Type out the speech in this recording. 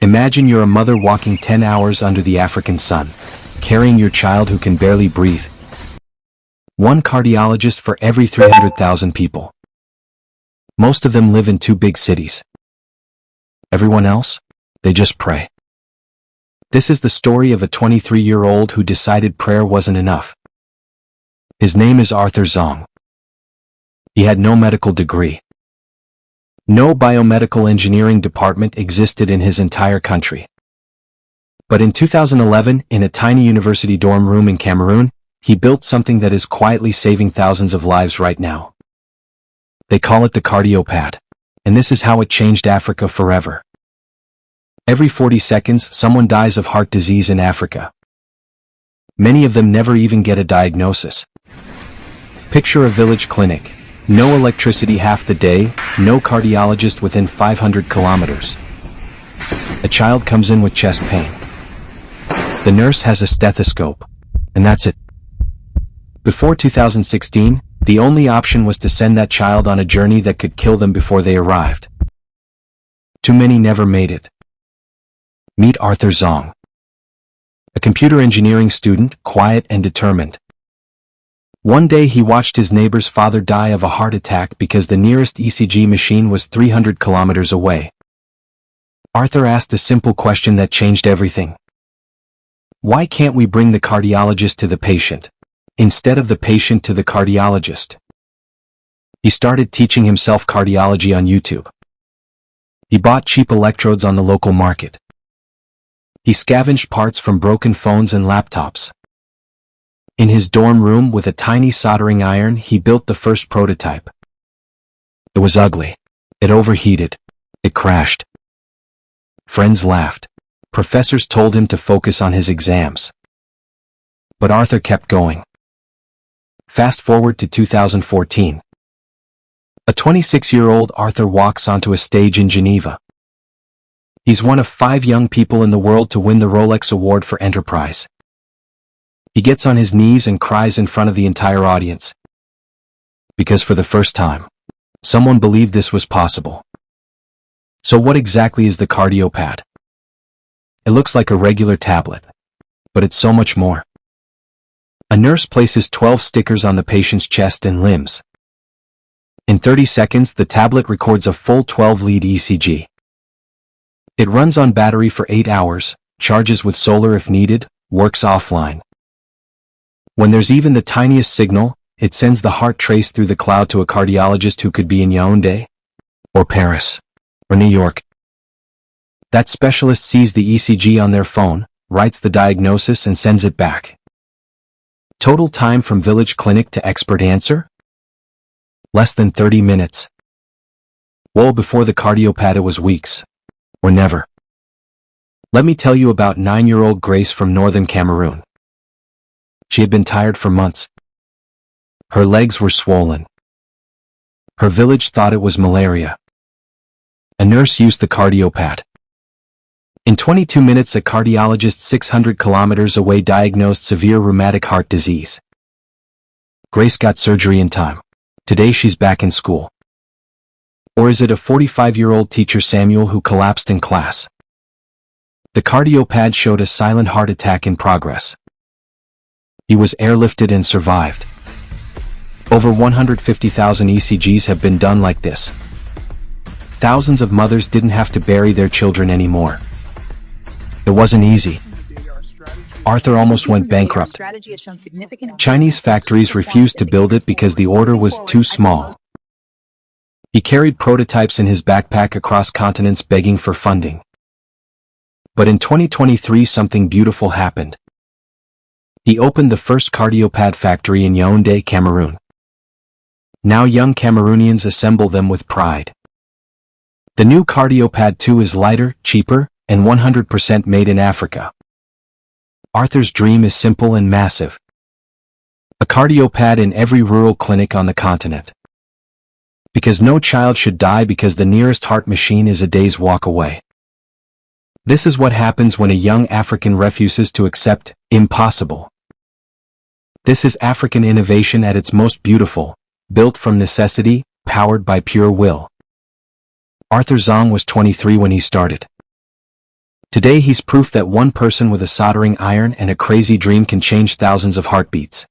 Imagine you're a mother walking 10 hours under the African sun, carrying your child who can barely breathe. One cardiologist for every 300,000 people. Most of them live in 2 big cities. Everyone else? They just pray. This is the story of a 23-year-old who decided prayer wasn't enough. His name is Arthur Zong. He had no medical degree. No biomedical engineering department existed in his entire country. But in 2011, in a tiny university dorm room in Cameroon, he built something that is quietly saving thousands of lives right now. They call it the cardiopad, and this is how it changed Africa forever. Every 40 seconds, someone dies of heart disease in Africa. Many of them never even get a diagnosis. Picture a village clinic. No electricity half the day, no cardiologist within 500 kilometers. A child comes in with chest pain. The nurse has a stethoscope, and that's it. Before 2016, the only option was to send that child on a journey that could kill them before they arrived. Too many never made it. Meet Arthur Zong. A computer engineering student, quiet and determined. One day he watched his neighbor's father die of a heart attack because the nearest ECG machine was 300 kilometers away. Arthur asked a simple question that changed everything. Why can't we bring the cardiologist to the patient, instead of the patient to the cardiologist? He started teaching himself cardiology on YouTube. He bought cheap electrodes on the local market. He scavenged parts from broken phones and laptops. In his dorm room with a tiny soldering iron, he built the first prototype. It was ugly. It overheated. It crashed. Friends laughed. Professors told him to focus on his exams. But Arthur kept going. Fast forward to 2014. A 26-year-old Arthur walks onto a stage in Geneva. He's one of 5 young people in the world to win the Rolex Award for Enterprise. He gets on his knees and cries in front of the entire audience. Because for the first time, someone believed this was possible. So what exactly is the cardiopad? It looks like a regular tablet, but it's so much more. A nurse places 12 stickers on the patient's chest and limbs. In 30 seconds, the tablet records a full 12-lead ECG. It runs on battery for 8 hours, charges with solar if needed, works offline. When there's even the tiniest signal, it sends the heart trace through the cloud to a cardiologist who could be in Yaoundé, or Paris, or New York. That specialist sees the ECG on their phone, writes the diagnosis and sends it back. Total time from village clinic to expert answer? Less than 30 minutes. Well, before the cardiopad it was weeks. Or never. Let me tell you about 9-year-old Grace from northern Cameroon. She had been tired for months. Her legs were swollen. Her village thought it was malaria. A nurse used the cardiopad. In 22 minutes, a cardiologist 600 kilometers away diagnosed severe rheumatic heart disease. Grace got surgery in time. Today she's back in school. Or is it a 45-year-old teacher Samuel who collapsed in class? The cardiopad showed a silent heart attack in progress. He was airlifted and survived. Over 150,000 ECGs have been done like this. Thousands of mothers didn't have to bury their children anymore. It wasn't easy. Arthur almost went bankrupt. Chinese factories refused to build it because the order was too small. He carried prototypes in his backpack across continents begging for funding. But in 2023 something beautiful happened. He opened the first cardiopad factory in Yaoundé, Cameroon. Now young Cameroonians assemble them with pride. The new cardiopad 2 is lighter, cheaper, and 100% made in Africa. Arthur's dream is simple and massive. A cardiopad in every rural clinic on the continent. Because no child should die because the nearest heart machine is a day's walk away. This is what happens when a young African refuses to accept impossible. This is African innovation at its most beautiful, built from necessity, powered by pure will. Arthur Zong was 23 when he started. Today he's proof that one person with a soldering iron and a crazy dream can change thousands of heartbeats.